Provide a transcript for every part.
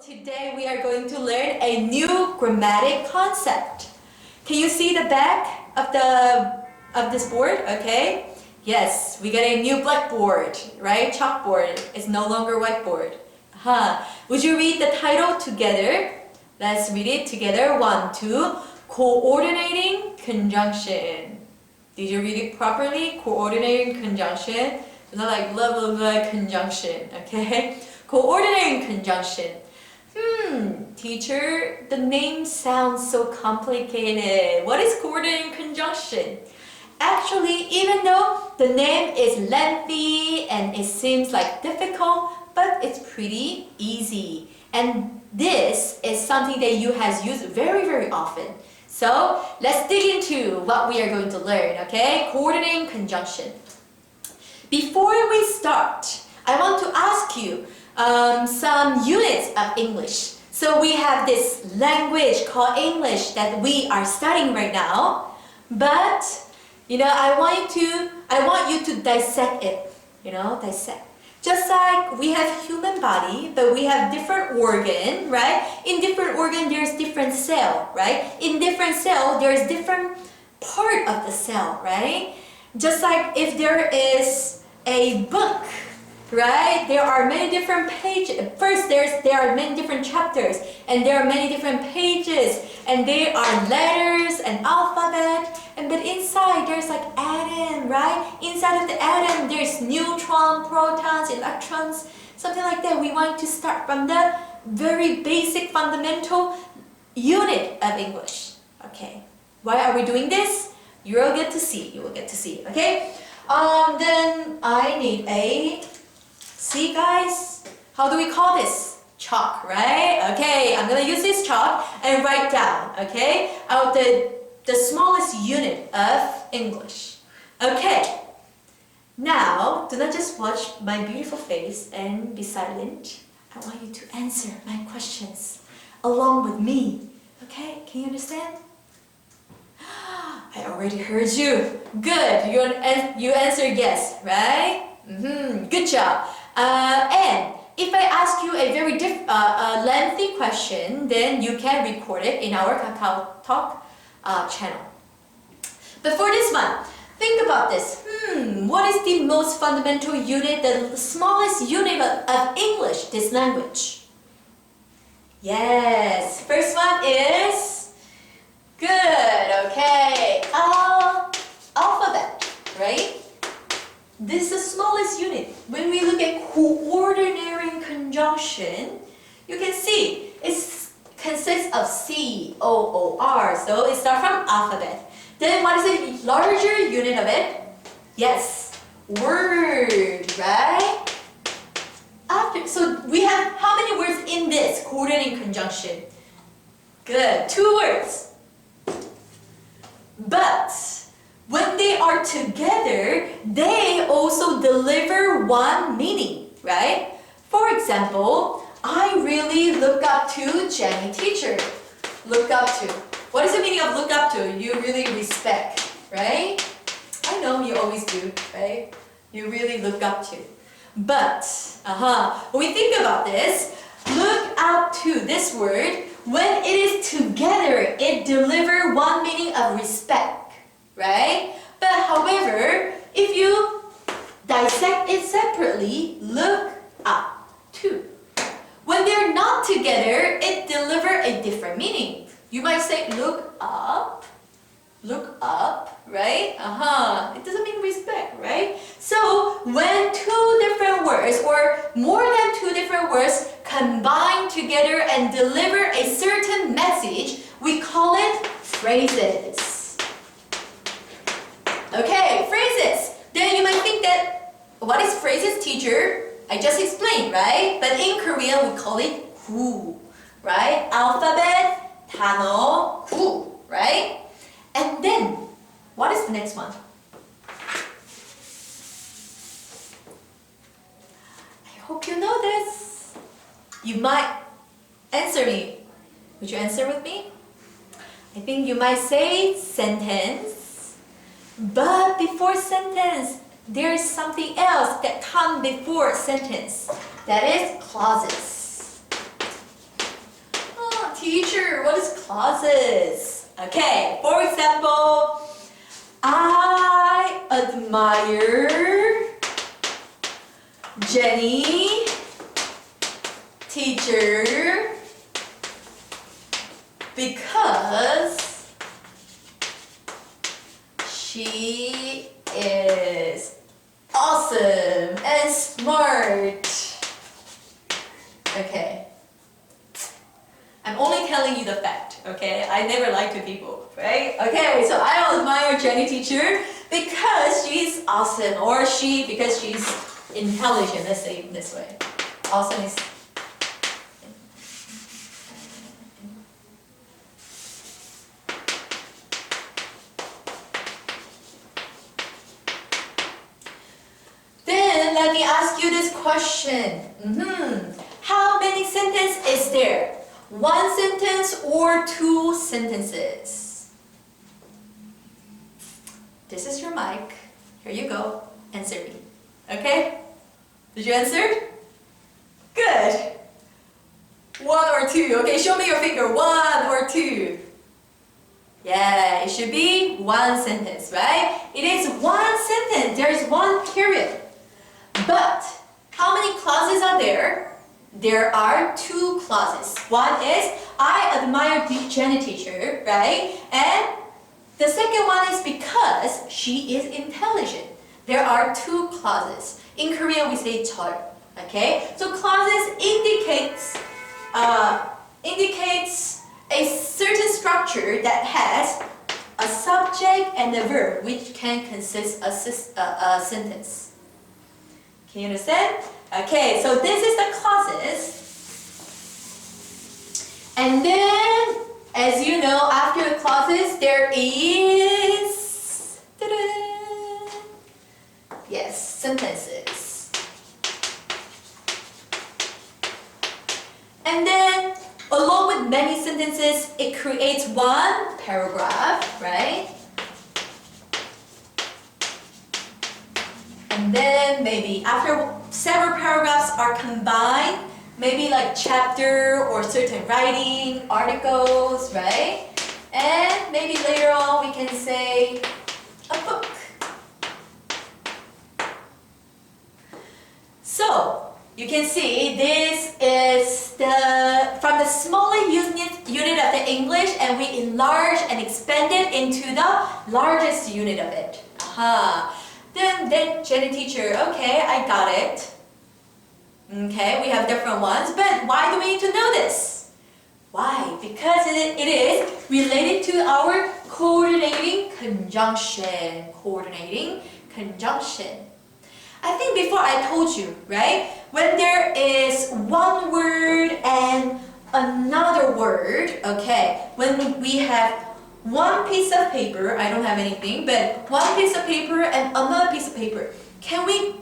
Today we are going to learn a new grammatic concept. Can you see the back of this board? Okay. Yes, we got a new blackboard, right? Chalkboard. It's no longer whiteboard. Would you read the title together? Let's read it together. 1, 2. Coordinating conjunction. Did you read it properly? Coordinating conjunction. It's not like blah blah blah conjunction. Okay. Coordinating conjunction. Teacher, the name sounds so complicated. What is coordinating conjunction? Actually, even though the name is lengthy and it seems like difficult, but it's pretty easy. And this is something that you has used very often. So let's dig into what we are going to learn, okay? Coordinating conjunction. Before we start, I want to ask you some units of English. So we have this language called English that we are studying right now. But I want you to dissect it. Dissect. Just like we have human body, but we have different organ, right? In different organ, there's different cell, right? In different cell, there's different part of the cell, right? Just like if there is a book, right? There are many different pages. First, there are many different chapters, and there are many different pages, and there are letters and alphabet. But inside, there's like atom, right? Inside of the atom, there's neutron, protons, electrons, something like that. We want to start from the very basic, fundamental unit of English. Okay. Why are we doing this? You will get to see. You will get to see. Okay. Then I need a. See guys, how do we call this? Chalk, right? Okay, I'm gonna use this chalk and write down, okay? Out the smallest unit of English. Okay, now do not just watch my beautiful face and be silent. I want you to answer my questions along with me. Okay, can you understand? I already heard you. Good, you answered yes, right? Good job. And if I ask you a very lengthy question, then you can record it in our Kakao Talk channel. But for this one, think about this. What is the most fundamental unit, the smallest unit of English, this language? Yes, first one is good. Okay, alphabet, right? This is the smallest unit. When we look at coordinating conjunction, you can see it consists of C-O-O-R. So it starts from alphabet. Then what is the larger unit of it? Yes, word, right? So we have how many words in this coordinating conjunction? Good, 2 words. But when they are together, they also deliver one meaning, right? For example, I really look up to Jenny teacher. Look up to. What is the meaning of look up to? You really respect, right? I know you always do, right? You really look up to. But, when we think about this, look up to this word, when it is together, it delivers one meaning of respect. Right? But however, if you dissect it separately, look up to. When they're not together, it delivers a different meaning. You might say look up, right? It doesn't mean respect, right? So when 2 different words or more than 2 different words combine together and deliver a certain message, we call it phrases. Okay, phrases. Then you might think that, what is phrases, teacher? I just explained, right? But in Korean, we call it 구, right? Alphabet, 단어, 구, right? And then, what is the next one? I hope you know this. You might answer me. Would you answer with me? I think you might say sentence. But before sentence, there is something else that comes before sentence. That is clauses. teacher, what is clauses? Okay, for example, I admire Jenny, teacher, because she is awesome and smart. Okay. I'm only telling you the fact, okay? I never lie to people, right? Okay, so I admire Jenny teacher because she's awesome, or she because she's intelligent, let's say it this way. Awesome is Then let me ask you this question. How many sentences is there? One sentence or two sentences? This is your mic. Here you go. Answer me. Okay? Did you answer? Good. One or two. Okay, show me your finger. One or two. Yeah, it should be one sentence, right? It is one sentence. There is one period. But how many clauses are there? There are two clauses. One is, I admire Jenny teacher, right? And the second one is because she is intelligent. There are two clauses. In Korean, we say 절. Okay? So clauses indicates a certain structure that has a subject and a verb, which can consist of a sentence. Can you understand? Okay, so this is the clauses. And then, as you know, after the clauses, there is, yes, sentences. And then, along with many sentences, it creates one paragraph, right? And then maybe after several paragraphs are combined, maybe like chapter or certain writing, articles, right? And maybe later on we can say a book. So you can see this is from the smaller unit of the English, and we enlarge and expand it into the largest unit of it. Aha. Then Jenny teacher, okay, I got it. Okay, we have different ones, but why do we need to know this? Why? Because it is related to our coordinating conjunction. Coordinating conjunction. I think before I told you, right? When there is one word and another word, okay, when we have one piece of paper, I don't have anything, but one piece of paper and another piece of paper, can we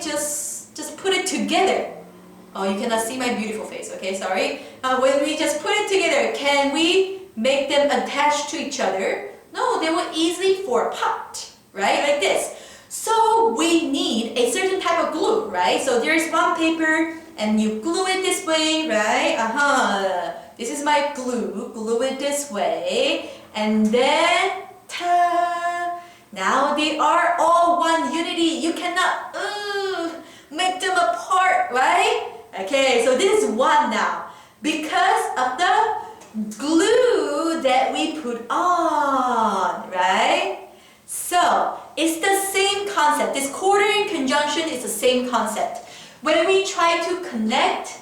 just put it together? Oh, you cannot see my beautiful face, okay, sorry. When we just put it together, can we make them attached to each other? No, they will easily fall apart, right? Like this. So we need a certain type of glue, right? So there is one paper and you glue it this way, right? This is my glue. Glue it this way. And then, ta! Now they are all one unity. You cannot make them apart, right? Okay, so this is one now. Because of the glue that we put on, right? So, it's the same concept. This coordinating conjunction is the same concept. When we try to connect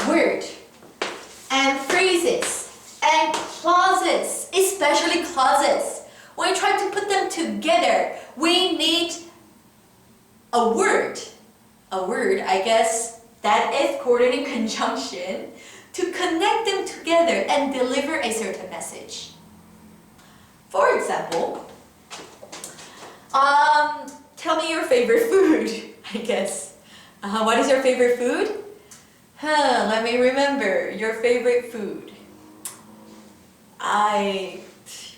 word and phrases and clauses, especially clauses, when we try to put them together, we need a word, I guess, that is coordinating conjunction to connect them together and deliver a certain message. For example, tell me your favorite food, I guess. What is your favorite food? Let me remember your favorite food.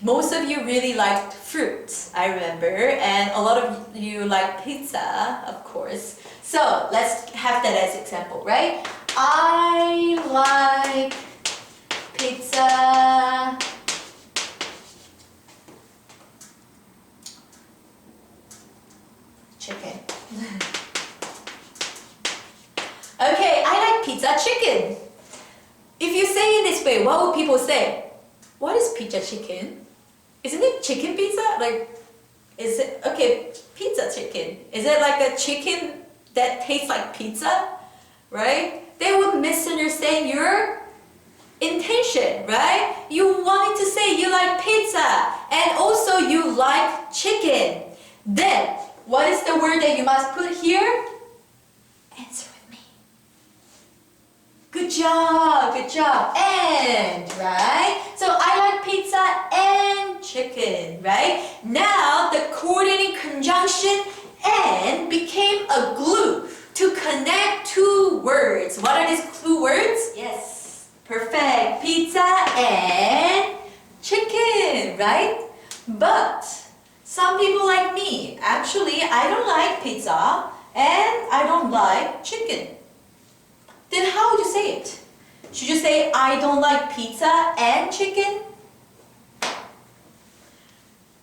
Most of you really liked fruits, I remember, and a lot of you like pizza, of course. So let's have that as example, right? I like pizza chicken. Okay, I like pizza chicken. If you say it this way, what will people say? What is pizza chicken? Isn't it chicken pizza? Like, is it, okay, pizza chicken. Is it like a chicken that tastes like pizza? Right? They would misunderstand your intention, right? You wanted to say you like pizza and also you like chicken. Then, what is the word that you must put here? Answer with me. Good job, good job. And, right? So I like pizza and chicken, right? Now the coordinating conjunction and became a glue to connect two words. What are these two words? Yes, perfect. Pizza and chicken, right? But some people like me, actually, I don't like pizza and I don't like chicken. Then how would you say it? Should you say, I don't like pizza and chicken?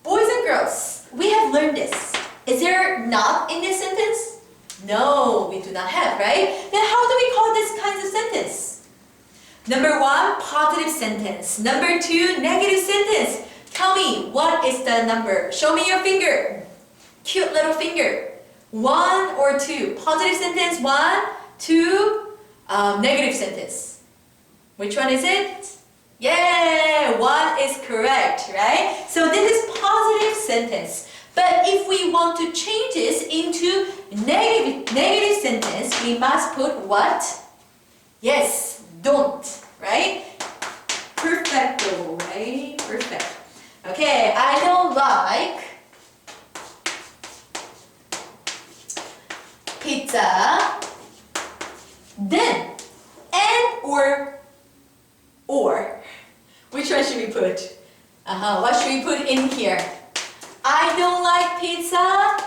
Boys and girls, we have learned this. Is there not in this sentence? No, we do not have, right? Then how do we call this kind of sentence? Number one, positive sentence. Number two, negative sentence. Tell me, what is the number? Show me your finger. Cute little finger. 1 or 2. Positive sentence, 1, 2, negative sentence. Which one is it? Yeah, 1 is correct, right? So this is positive sentence. But if we want to change this into negative sentence, we must put what? Yes, don't, right? Perfecto, right? Perfect. Okay, I don't like pizza. Then, and or. Which one should we put? What should we put in here? I don't like pizza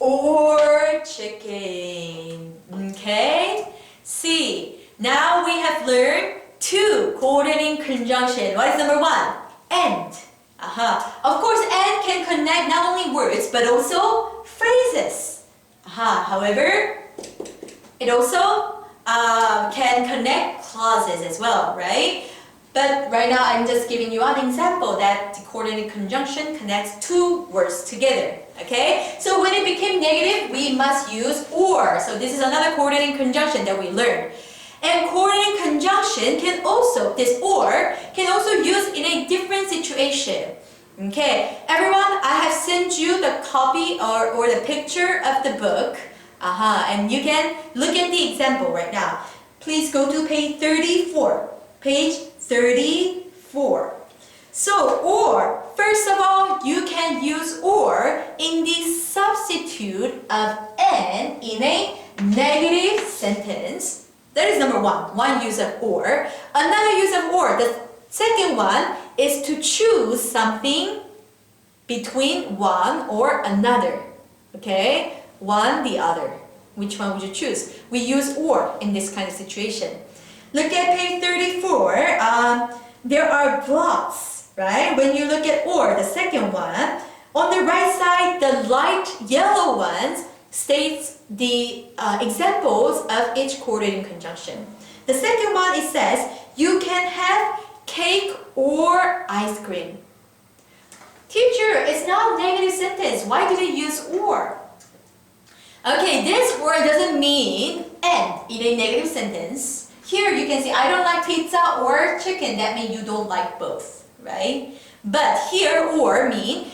or chicken. Okay? See, now we have learned two coordinating conjunction. What is number 1? And. Of course, and can connect not only words but also phrases. However, it also can connect clauses as well, right? But right now, I'm just giving you an example that the coordinating conjunction connects two words together, okay? So when it became negative, we must use or. So this is another coordinating conjunction that we learned. And coordinating conjunction can also, this or, can also use in a different situation. Okay, everyone, I have sent you the copy or the picture of the book. And you can look at the example right now. Please go to page 34. Page 34. So, or, first of all, you can use or in the substitute of and in a negative sentence. That is number 1, one use of or. Another use of or, the second one is to choose something between one or another. Okay? One, the other. Which one would you choose? We use or in this kind of situation. Look at page 34. There are blocks, right? When you look at or, the second one, on the right side, the light yellow ones states the examples of each coordinating conjunction. The second one, it says, you can have cake or ice cream. Teacher, it's not a negative sentence. Why do they use or? Okay, this word doesn't mean and in a negative sentence. Here you can see, I don't like pizza or chicken. That means you don't like both, right? But here, or mean,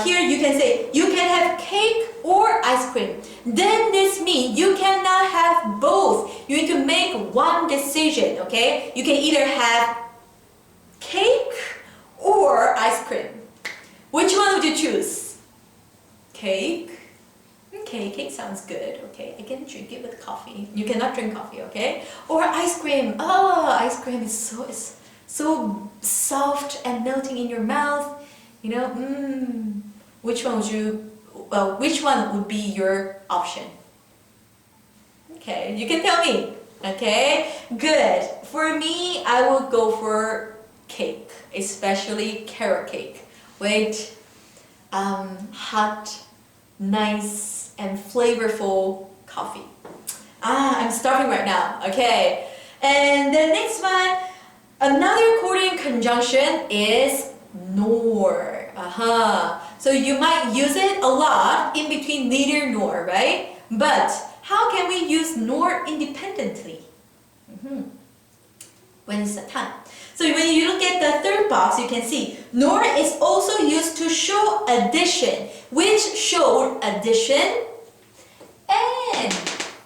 here you can say, you can have cake or ice cream. Then this means you cannot have both. You need to make one decision, okay? You can either have cake or ice cream. Which one would you choose? Cake? Okay, cake sounds good, okay? I can drink it with coffee. You cannot drink coffee, okay? Or ice cream. Oh, ice cream is so soft and melting in your mouth. You know, which one would be your option? Okay, you can tell me. Okay, good. For me, I will go for cake, especially carrot cake with hot, nice, and flavorful coffee. I'm starving right now. Okay, and the next one, another Korean conjunction is nor. So you might use it a lot in between neither nor, right? But how can we use nor independently? When is the time? So when you look at the third box, you can see nor is also used to show addition, which showed addition and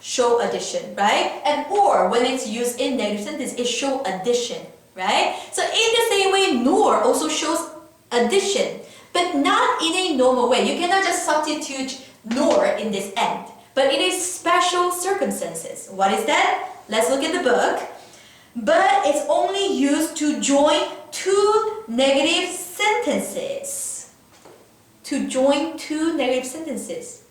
show addition, right? And or when it's used in negative sentence, it show addition, right? So in the same way, nor also shows addition, but not in a normal way. You cannot just substitute nor in this end, but in a special circumstances. What is that? Let's look at the book. But it's only used to join two negative sentences. To join two negative sentences.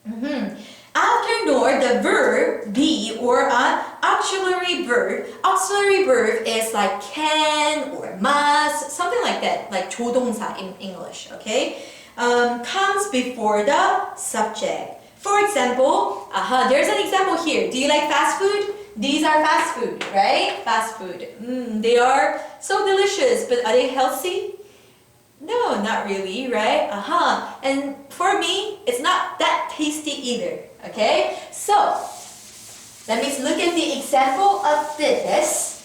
After nor, the verb be or an auxiliary verb. Auxiliary verb is like can or must, something like that, like 조동사 in English, okay? Comes before the subject. For example, there's an example here. Do you like fast food? These are fast food, right? Fast food. They are so delicious, but are they healthy? No, not really, right? And for me, it's not that tasty either, okay? So, let me look at the example of this.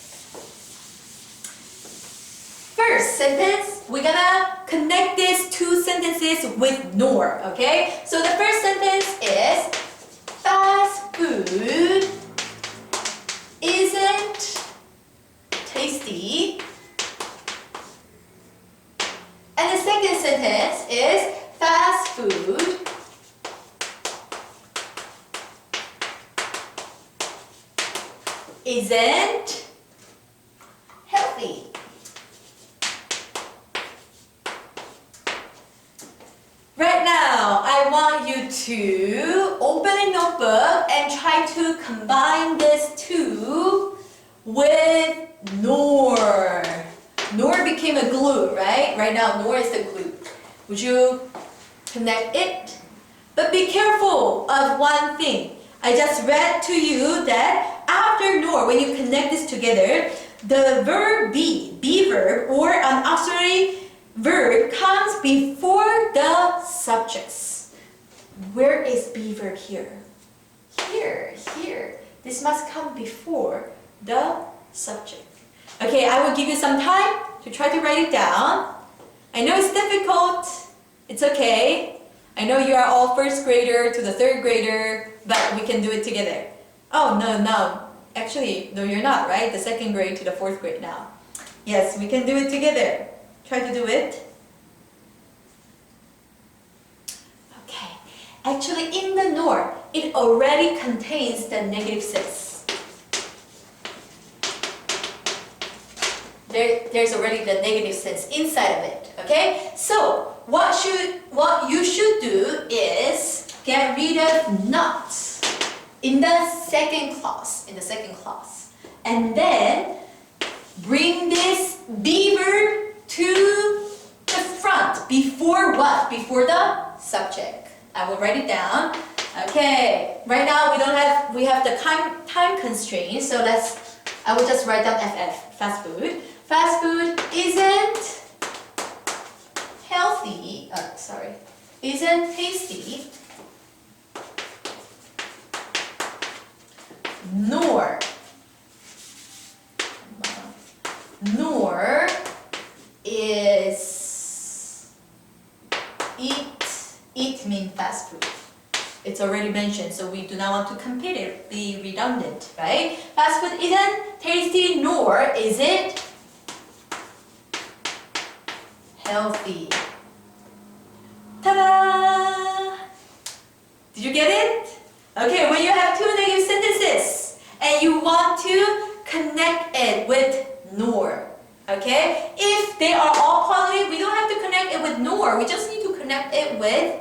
First sentence, we're gonna connect these two sentences with nor, okay? So the first sentence is fast food isn't tasty. And the second sentence is fast food isn't healthy. Right now, I want you to open a notebook and try to combine these two with nor. Nor became a glue, right? Right now, nor is the glue. Would you connect it? But be careful of one thing. I just read to you that after nor, when you connect this together, the verb be verb, or an auxiliary verb comes before the subjects. Where is be verb here? Here. This must come before the subject. Okay, I will give you some time to try to write it down. I know it's difficult. It's okay. I know you are all first grader to the third grader, but we can do it together. Oh, no. Actually, no, you're not, right? The second grade to the fourth grade now. Yes, we can do it together. Try to do it. Okay. Actually, in the nor, it already contains the negative sense. There's already the negative sense inside of it, okay? So, what you should do is get rid of not in the second clause, and then bring this be verb to the front. Before what? Before the subject. I will write it down. Okay. Right now we have the time constraint, so I will just write down FF, fast food. Fast food isn't healthy, isn't tasty, nor is eat means fast food. It's already mentioned, so we do not want to compete it, be redundant, right? Fast food isn't tasty, nor is it healthy. Ta-da! Did you get it? Okay, when you have two negative sentences and you want to connect it with nor, okay? If they are all positive, we don't have to connect it with nor. We just need to connect it with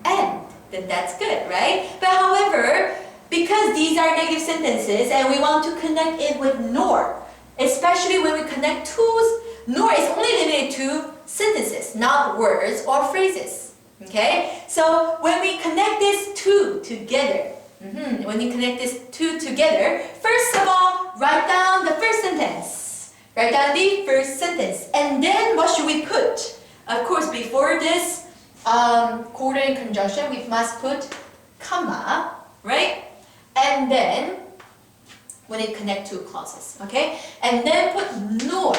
and. Then that's good, right? But however, because these are negative sentences and we want to connect it with nor, especially when we connect twos, nor is only limited to sentences, not words or phrases. Okay? So when we connect these two together, when you connect these two together, first of all, write down the first sentence. Write down the first sentence. And then what should we put? Of course, before this coordinating conjunction, we must put comma, right? And then when it connect two clauses, okay? And then put nor.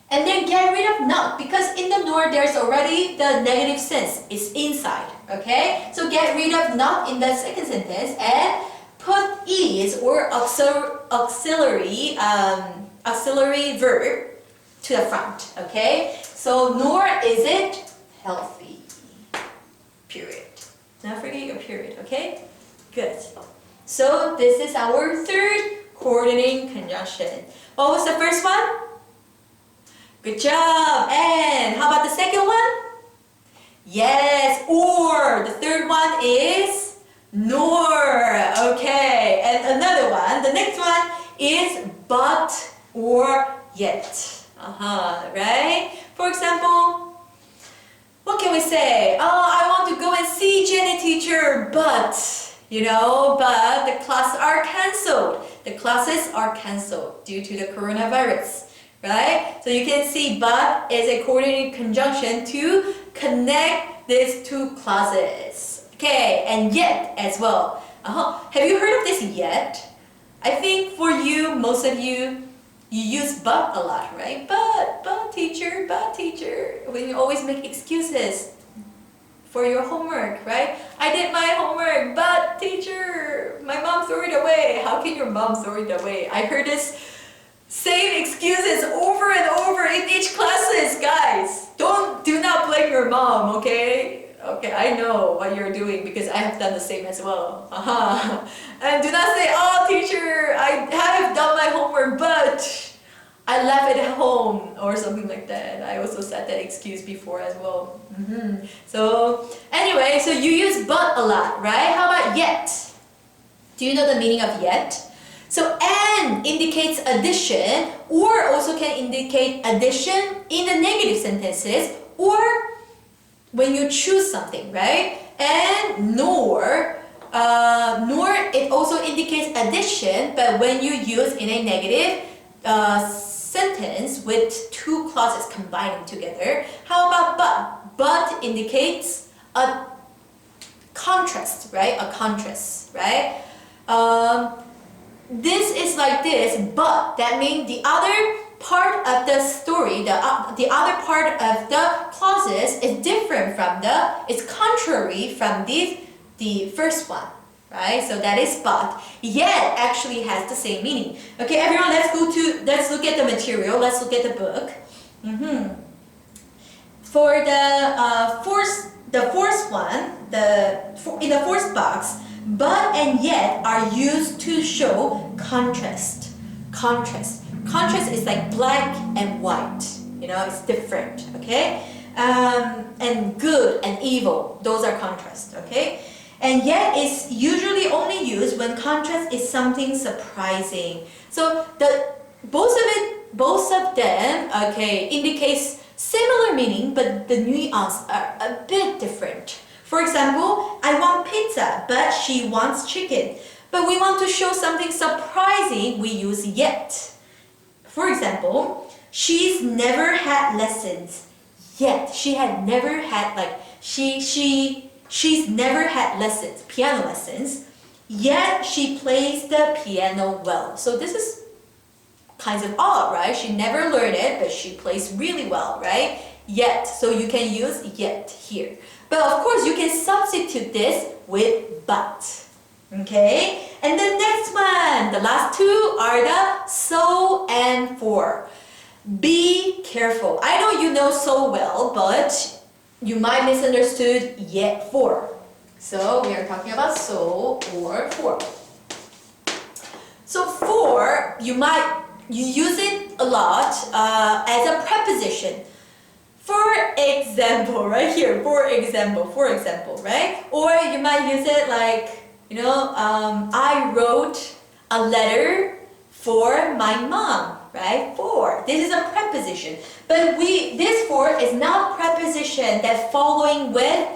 And then get rid of not, because in the nor there's already the negative sense. It's inside, okay? So get rid of not in the second sentence and put is or auxiliary verb to the front, okay? So nor is it healthy, period. Don't forget your period, okay? Good. So this is our third coordinating conjunction. What was the first one? Good job. And how about the second one? Yes, or. The third one is nor. Okay. And another one, the next one is but or yet. Right? For example, what can we say? Oh, I want to go and see Jenny teacher, but but the classes are cancelled. The classes are cancelled due to the coronavirus. Right? So you can see but is a coordinating conjunction to connect these two clauses. Okay, and yet as well. Have you heard of this yet? I think for you, most of you use but a lot, right? But teacher, when you always make excuses for your homework, right? I did my homework, but teacher, my mom threw it away. How can your mom throw it away? I heard this same excuses over and over in each classes, guys. Do not blame your mom, okay? Okay, I know what you're doing because I have done the same as well. And do not say, oh teacher, I have done my homework, but I left it at home or something like that. I also said that excuse before as well. So anyway, so you use but a lot, right? How about yet? Do you know the meaning of yet? So and indicates addition, or also can indicate addition in the negative sentences, or when you choose something, right? And nor it also indicates addition, but when you use in a negative sentence with two clauses combining together. How about but? But indicates a contrast, right? A contrast, right? This is like this, but that means the other part of the story, the other part of the clauses is different from it's contrary from the first one, right? So that is but, yet actually has the same meaning. Okay, everyone, let's look at the material, let's look at the book. For the fourth one, in the fourth box, but and yet are used to show contrast. Contrast is like black and white. It's different, okay? And good and evil, those are contrast, okay? And yet it's usually only used when contrast is something surprising. So both of them, okay, indicates similar meaning, but the nuance are a bit different. For example, I want pizza, but she wants chicken. But we want to show something surprising, we use yet. For example, she's never had lessons yet. She had never had she's never had lessons, piano lessons, yet she plays the piano well. So this is kinds of odd, right? She never learned it, but she plays really well, right? Yet, so you can use yet here. But of course, you can substitute this with but. Okay? And the next one, the last two are the so and for. Be careful. I know you know so well, but you might misunderstood yet for. So we are talking about so or for. So for, you use it a lot as a preposition. For example, right here, for example, right? Or you might use it like I wrote a letter for my mom, right? For. This is a preposition. But this for is not preposition that following with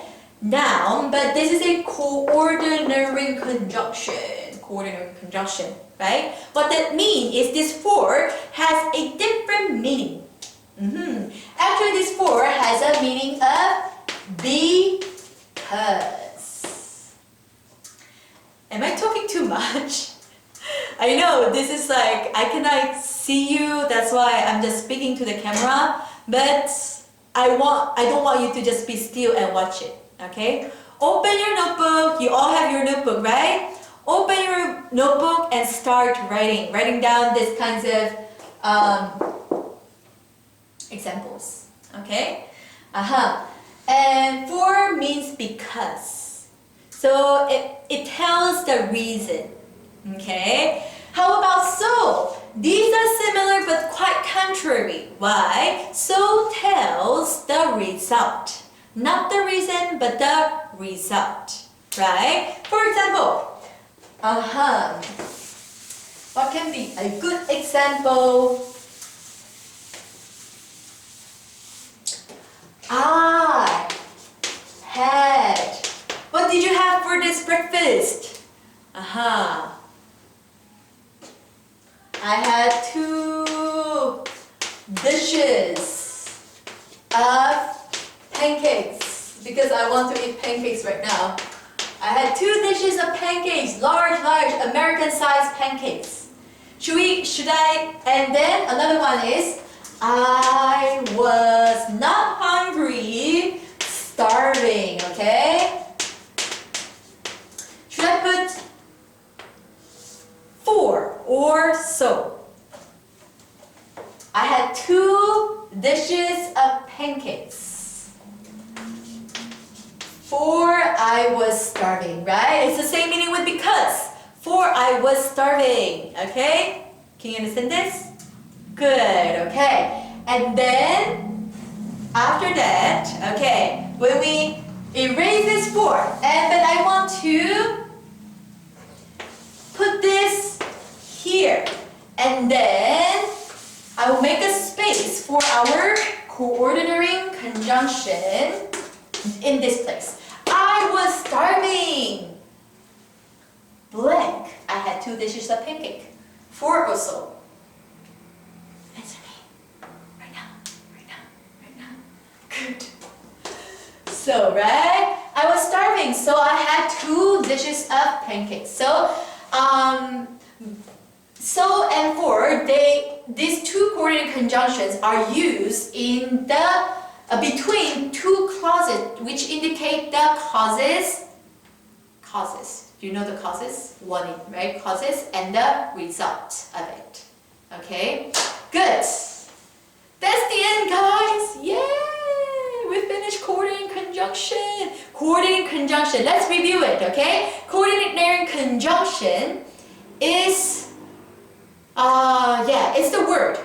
noun, but this is a coordinating conjunction. Coordinating conjunction, right? What that means is this for has a different meaning. Actually, this for has a meaning of because. Am I talking too much? I know this is like I cannot see you, that's why I'm just speaking to the camera, but I don't want you to just be still and watch it, okay? Open your notebook, you all have your notebook, right? Open your notebook and start writing down these kinds of examples, okay? And for means because. So it tells the reason, okay? How about so? These are similar but quite contrary. Why? So tells the result. Not the reason, but the result, right? For example, what can be a good example? I had. What did you have for this breakfast? I had 2 dishes of pancakes because I want to eat pancakes right now. I had 2 dishes of pancakes, large American-sized pancakes. Should I? And then another one is, I was not hungry, starving, okay? Should I put for or so? I had 2 dishes of pancakes. For I was starving, right? It's the same meaning with because. For I was starving, okay? Can you understand this? Good, okay. And then, after that, okay, when we erase this for, but I want to put this here. And then, I will make a space for our coordinating conjunction in this place. I was starving. Blank. I had 2 dishes of pancake. For or so? Answer me. Right now. Good. So, right? I was starving, so I had 2 dishes of pancakes. So and for, these 2 coordinating conjunctions are used in the between 2 clauses, which indicate the causes. Do you know the causes? One, right? Causes and the result of it. Okay? Good. That's the end, guys. Yay! We finished coordinating conjunction. Coordinating conjunction. Let's review it, okay? Coordinating conjunction is, it's the word.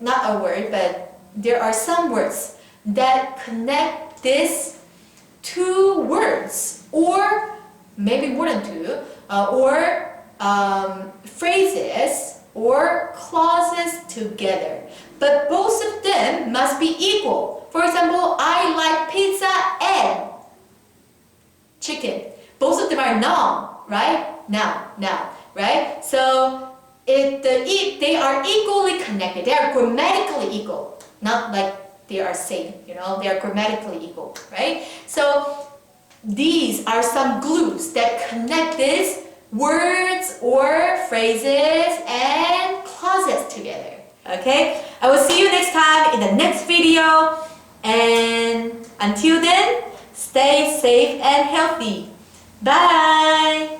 Not a word, but there are some words that connect these 2 words, or maybe more than 2, or phrases or clauses together. But both of them must be equal. For example, I like pizza and chicken. Both of them are noun, right? Noun, right? So they are equally connected. They are grammatically equal. Not like they are same, they are grammatically equal, right? So these are some glues that connect these words or phrases and clauses together, okay? I will see you next time in the next video, and until then, stay safe and healthy. Bye!